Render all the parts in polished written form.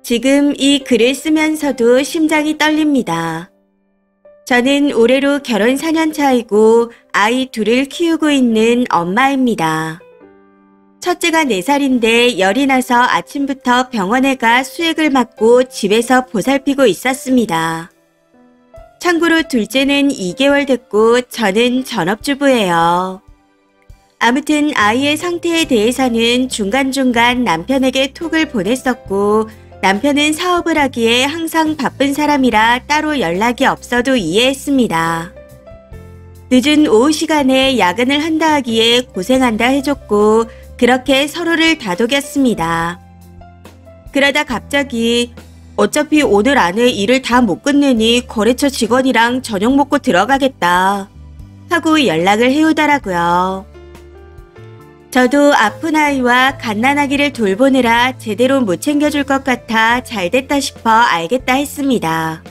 지금 이 글을 쓰면서도 심장이 떨립니다. 저는 올해로 결혼 4년 차이고 아이 둘을 키우고 있는 엄마입니다. 첫째가 4살인데 열이 나서 아침부터 병원에 가 수액을 맞고 집에서 보살피고 있었습니다. 참고로 둘째는 2개월 됐고 저는 전업주부예요. 아무튼 아이의 상태에 대해서는 중간중간 남편에게 톡을 보냈었고 남편은 사업을 하기에 항상 바쁜 사람이라 따로 연락이 없어도 이해했습니다. 늦은 오후 시간에 야근을 한다 하기에 고생한다 해줬고 그렇게 서로를 다독였습니다. 그러다 갑자기 어차피 오늘 안에 일을 다 못 끝내니 거래처 직원이랑 저녁 먹고 들어가겠다 하고 연락을 해오더라고요. 저도 아픈 아이와 갓난아기를 돌보느라 제대로 못 챙겨줄 것 같아 잘됐다 싶어 알겠다 했습니다.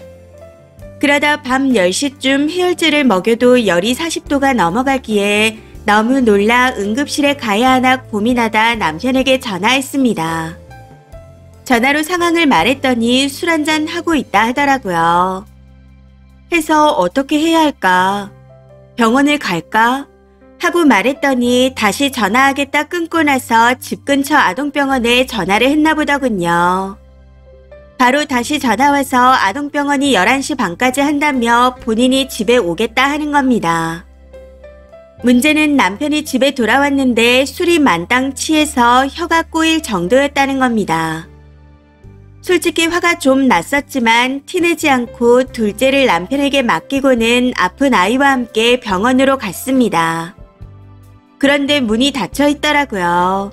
그러다 밤 10시쯤 해열제를 먹여도 열이 40도가 넘어가기에 너무 놀라 응급실에 가야 하나 고민하다 남편에게 전화했습니다. 전화로 상황을 말했더니 술 한잔 하고 있다 하더라고요. 해서 어떻게 해야 할까? 병원을 갈까? 하고 말했더니 다시 전화하겠다 끊고 나서 집 근처 아동병원에 전화를 했나 보더군요. 바로 다시 전화와서 아동병원이 11시 반까지 한다며 본인이 집에 오겠다 하는 겁니다. 문제는 남편이 집에 돌아왔는데 술이 만땅 취해서 혀가 꼬일 정도였다는 겁니다. 솔직히 화가 좀 났었지만 티내지 않고 둘째를 남편에게 맡기고는 아픈 아이와 함께 병원으로 갔습니다. 그런데 문이 닫혀 있더라고요.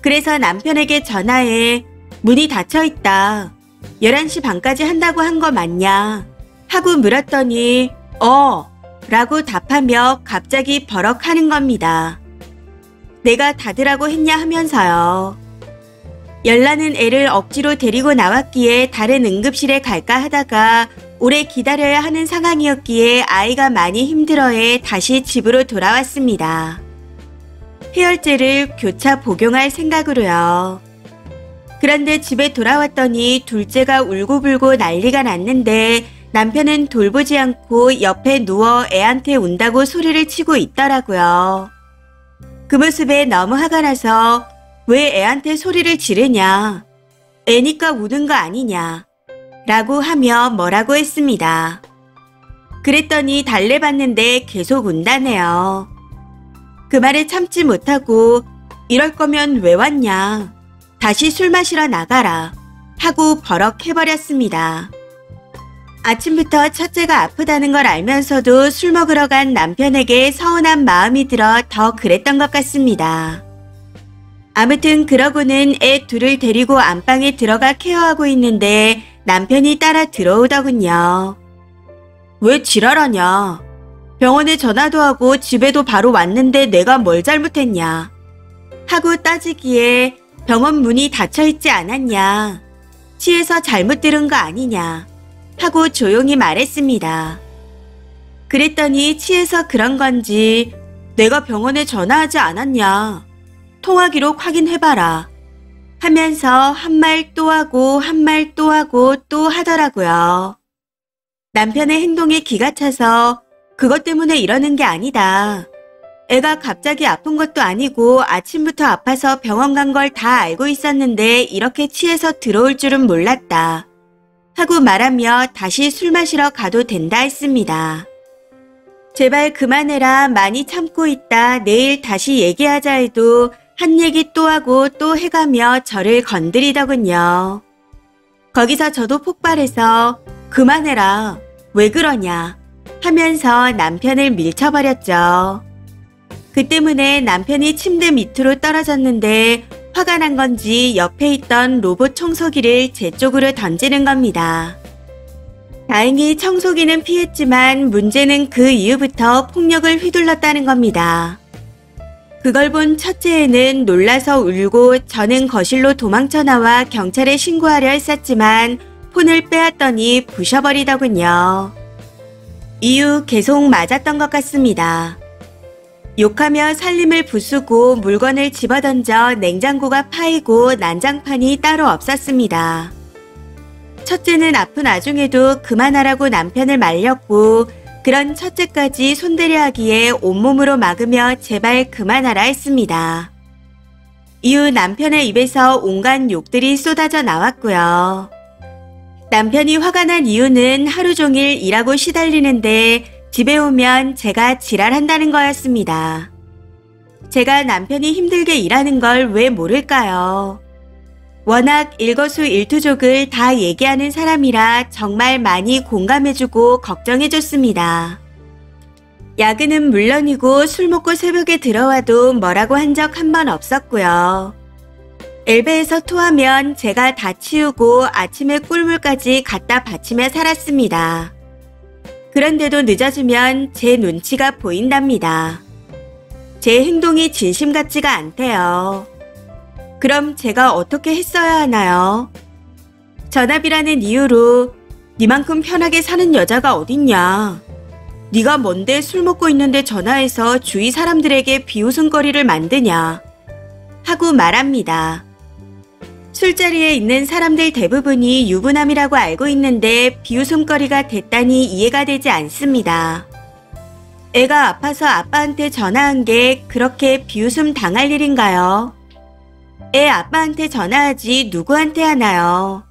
그래서 남편에게 전화해 문이 닫혀 있다. 11시 반까지 한다고 한 거 맞냐? 하고 물었더니 라고 답하며 갑자기 버럭 하는 겁니다. 내가 닫으라고 했냐 하면서요. 열나는 애를 억지로 데리고 나왔기에 다른 응급실에 갈까 하다가 오래 기다려야 하는 상황이었기에 아이가 많이 힘들어해 다시 집으로 돌아왔습니다. 해열제를 교차 복용할 생각으로요. 그런데 집에 돌아왔더니 둘째가 울고불고 난리가 났는데 남편은 돌보지 않고 옆에 누워 애한테 운다고 소리를 치고 있더라고요. 그 모습에 너무 화가 나서 왜 애한테 소리를 지르냐? 애니까 우는 거 아니냐? 라고 하며 뭐라고 했습니다. 그랬더니 달래봤는데 계속 운다네요. 그 말에 참지 못하고 이럴 거면 왜 왔냐? 다시 술 마시러 나가라 하고 버럭 해버렸습니다. 아침부터 첫째가 아프다는 걸 알면서도 술 먹으러 간 남편에게 서운한 마음이 들어 더 그랬던 것 같습니다. 아무튼 그러고는 애 둘을 데리고 안방에 들어가 케어하고 있는데 남편이 따라 들어오더군요. 왜 지랄하냐? 병원에 전화도 하고 집에도 바로 왔는데 내가 뭘 잘못했냐? 하고 따지기에 병원 문이 닫혀있지 않았냐? 취해서 잘못 들은 거 아니냐? 하고 조용히 말했습니다. 그랬더니 취해서 그런 건지 내가 병원에 전화하지 않았냐? 통화 기록 확인해봐라 하면서 한 말 또 하고 한 말 또 하고 또 하더라고요. 남편의 행동에 기가 차서 그것 때문에 이러는 게 아니다. 애가 갑자기 아픈 것도 아니고 아침부터 아파서 병원 간 걸 다 알고 있었는데 이렇게 취해서 들어올 줄은 몰랐다. 하고 말하며 다시 술 마시러 가도 된다 했습니다. 제발 그만해라 많이 참고 있다 내일 다시 얘기하자 해도 한 얘기 또 하고 또 해가며 저를 건드리더군요. 거기서 저도 폭발해서 그만해라 왜 그러냐 하면서 남편을 밀쳐버렸죠. 그 때문에 남편이 침대 밑으로 떨어졌는데 화가 난 건지 옆에 있던 로봇 청소기를 제 쪽으로 던지는 겁니다. 다행히 청소기는 피했지만 문제는 그 이후부터 폭력을 휘둘렀다는 겁니다. 그걸 본 첫째는 놀라서 울고 저는 거실로 도망쳐 나와 경찰에 신고하려 했었지만 폰을 빼앗더니 부셔버리더군요. 이후 계속 맞았던 것 같습니다. 욕하며 살림을 부수고 물건을 집어던져 냉장고가 파이고 난장판이 따로 없었습니다. 첫째는 아픈 와중에도 그만하라고 남편을 말렸고 그런 첫째까지 손대려 하기에 온몸으로 막으며 제발 그만하라 했습니다. 이후 남편의 입에서 온갖 욕들이 쏟아져 나왔고요. 남편이 화가 난 이유는 하루 종일 일하고 시달리는데 집에 오면 제가 지랄한다는 거였습니다. 제가 남편이 힘들게 일하는 걸 왜 모를까요? 워낙 일거수일투족을 다 얘기하는 사람이라 정말 많이 공감해주고 걱정해줬습니다. 야근은 물론이고 술 먹고 새벽에 들어와도 뭐라고 한 적 한 번 없었고요. 엘베에서 토하면 제가 다 치우고 아침에 꿀물까지 갖다 바치며 살았습니다. 그런데도 늦어지면 제 눈치가 보인답니다. 제 행동이 진심 같지가 않대요. 그럼 제가 어떻게 했어야 하나요? 전압이라는 이유로 니만큼 편하게 사는 여자가 어딨냐. 네가 뭔데 술 먹고 있는데 전화해서 주위 사람들에게 비웃음거리를 만드냐. 하고 말합니다. 술자리에 있는 사람들 대부분이 유부남이라고 알고 있는데 비웃음거리가 됐다니 이해가 되지 않습니다. 애가 아파서 아빠한테 전화한 게 그렇게 비웃음 당할 일인가요? 애 아빠한테 전화하지 누구한테 하나요?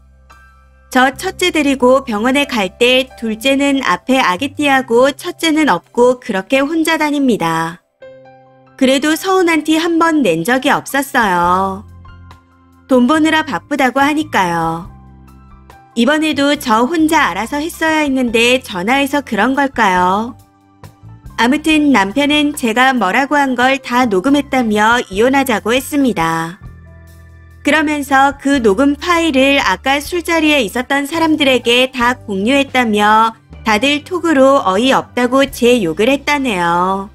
저 첫째 데리고 병원에 갈 때 둘째는 앞에 아기띠하고 첫째는 없고 그렇게 혼자 다닙니다. 그래도 서운한 티 한 번 낸 적이 없었어요. 돈 버느라 바쁘다고 하니까요. 이번에도 저 혼자 알아서 했어야 했는데 전화해서 그런 걸까요? 아무튼 남편은 제가 뭐라고 한 걸 다 녹음했다며 이혼하자고 했습니다. 그러면서 그 녹음 파일을 아까 술자리에 있었던 사람들에게 다 공유했다며 다들 톡으로 어이없다고 제 욕을 했다네요.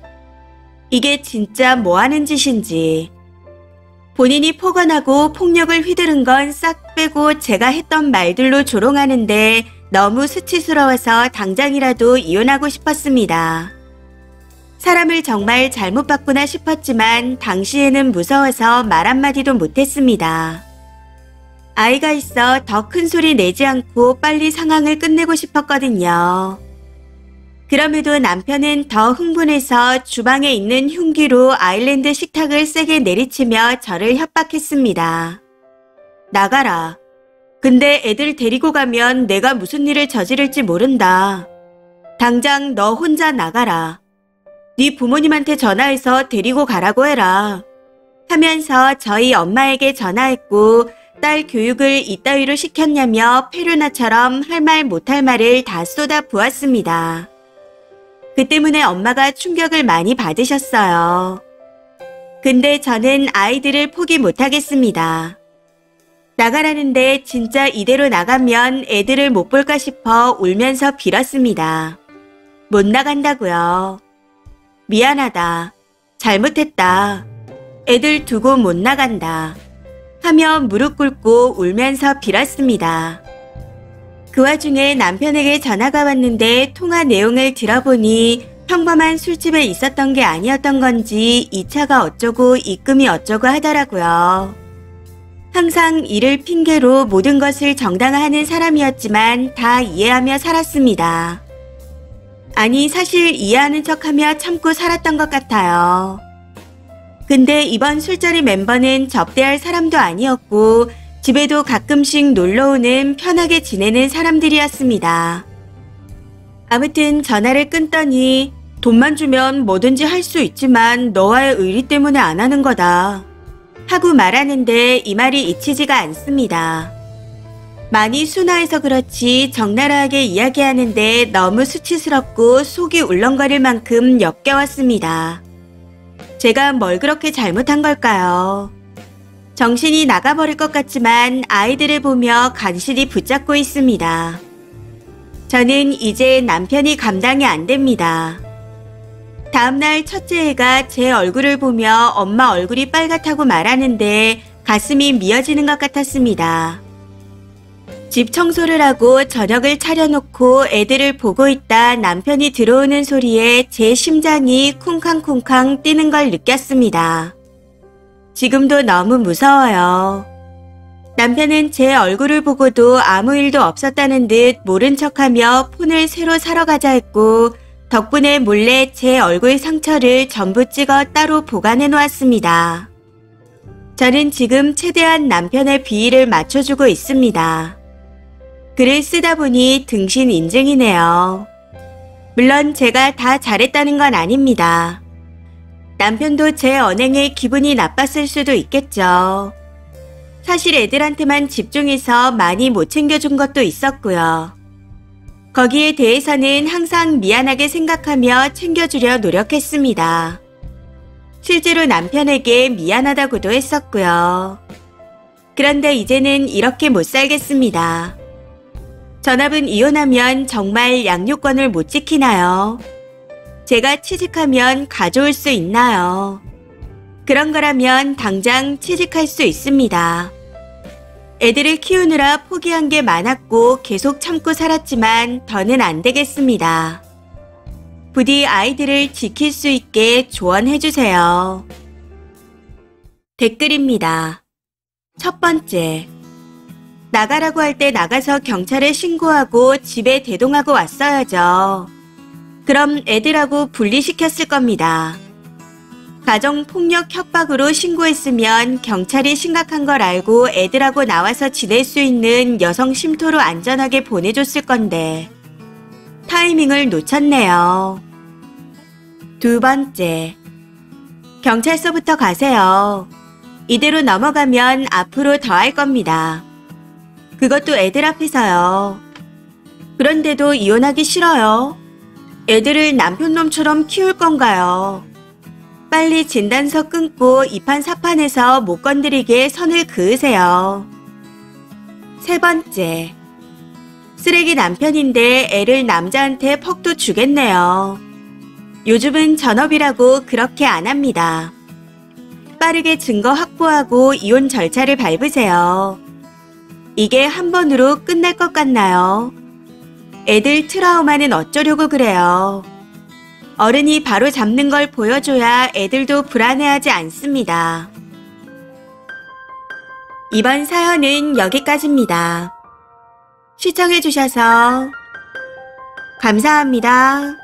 이게 진짜 뭐하는 짓인지. 본인이 폭언하고 폭력을 휘두른 건 싹 빼고 제가 했던 말들로 조롱하는데 너무 수치스러워서 당장이라도 이혼하고 싶었습니다. 사람을 정말 잘못 봤구나 싶었지만 당시에는 무서워서 말 한마디도 못했습니다. 아이가 있어 더 큰 소리 내지 않고 빨리 상황을 끝내고 싶었거든요. 그럼에도 남편은 더 흥분해서 주방에 있는 흉기로 아일랜드 식탁을 세게 내리치며 저를 협박했습니다. 나가라. 근데 애들 데리고 가면 내가 무슨 일을 저지를지 모른다. 당장 너 혼자 나가라. 네 부모님한테 전화해서 데리고 가라고 해라. 하면서 저희 엄마에게 전화했고 딸 교육을 이따위로 시켰냐며 페르나처럼 할 말 못할 말을 다 쏟아 부었습니다. 그 때문에 엄마가 충격을 많이 받으셨어요. 근데 저는 아이들을 포기 못하겠습니다. 나가라는데 진짜 이대로 나가면 애들을 못 볼까 싶어 울면서 빌었습니다. 못 나간다고요. 미안하다. 잘못했다. 애들 두고 못 나간다. 하며 무릎 꿇고 울면서 빌었습니다. 그 와중에 남편에게 전화가 왔는데 통화 내용을 들어보니 평범한 술집에 있었던 게 아니었던 건지 이 차가 어쩌고 입금이 어쩌고 하더라고요. 항상 이를 핑계로 모든 것을 정당화하는 사람이었지만 다 이해하며 살았습니다. 아니 사실 이해하는 척하며 참고 살았던 것 같아요. 근데 이번 술자리 멤버는 접대할 사람도 아니었고 집에도 가끔씩 놀러오는 편하게 지내는 사람들이었습니다. 아무튼 전화를 끊더니 돈만 주면 뭐든지 할 수 있지만 너와의 의리 때문에 안 하는 거다. 하고 말하는데 이 말이 잊히지가 않습니다. 많이 순화해서 그렇지 적나라하게 이야기하는데 너무 수치스럽고 속이 울렁거릴 만큼 역겨웠습니다. 제가 뭘 그렇게 잘못한 걸까요? 정신이 나가버릴 것 같지만 아이들을 보며 간신히 붙잡고 있습니다. 저는 이제 남편이 감당이 안 됩니다. 다음날 첫째 애가 제 얼굴을 보며 엄마 얼굴이 빨갛다고 말하는데 가슴이 미어지는 것 같았습니다. 집 청소를 하고 저녁을 차려놓고 애들을 보고 있다 남편이 들어오는 소리에 제 심장이 쿵쾅쿵쾅 뛰는 걸 느꼈습니다. 지금도 너무 무서워요. 남편은 제 얼굴을 보고도 아무 일도 없었다는 듯 모른 척하며 폰을 새로 사러 가자 했고 덕분에 몰래 제 얼굴 상처를 전부 찍어 따로 보관해 놓았습니다. 저는 지금 최대한 남편의 비위를 맞춰주고 있습니다. 글을 쓰다 보니 등신 인증이네요. 물론 제가 다 잘했다는 건 아닙니다. 남편도 제 언행에 기분이 나빴을 수도 있겠죠. 사실 애들한테만 집중해서 많이 못 챙겨준 것도 있었고요. 거기에 대해서는 항상 미안하게 생각하며 챙겨주려 노력했습니다. 실제로 남편에게 미안하다고도 했었고요. 그런데 이제는 이렇게 못 살겠습니다. 전업은 이혼하면 정말 양육권을 못 지키나요? 제가 취직하면 가져올 수 있나요? 그런 거라면 당장 취직할 수 있습니다. 애들을 키우느라 포기한 게 많았고 계속 참고 살았지만 더는 안 되겠습니다. 부디 아이들을 지킬 수 있게 조언해주세요. 댓글입니다. 첫 번째. 나가라고 할 때 나가서 경찰에 신고하고 집에 대동하고 왔어야죠. 그럼 애들하고 분리시켰을 겁니다. 가정폭력 협박으로 신고했으면 경찰이 심각한 걸 알고 애들하고 나와서 지낼 수 있는 여성 쉼터로 안전하게 보내줬을 건데 타이밍을 놓쳤네요. 두 번째. 경찰서부터 가세요. 이대로 넘어가면 앞으로 더 할 겁니다. 그것도 애들 앞에서요. 그런데도 이혼하기 싫어요. 애들을 남편놈처럼 키울 건가요? 빨리 진단서 끊고 이판사판해서 못 건드리게 선을 그으세요. 세 번째. 쓰레기 남편인데 애를 남자한테 퍽도 주겠네요. 요즘은 전업이라고 그렇게 안 합니다. 빠르게 증거 확보하고 이혼 절차를 밟으세요. 이게 한 번으로 끝날 것 같나요? 애들 트라우마는 어쩌려고 그래요. 어른이 바로 잡는 걸 보여줘야 애들도 불안해하지 않습니다. 이번 사연은 여기까지입니다. 시청해주셔서 감사합니다.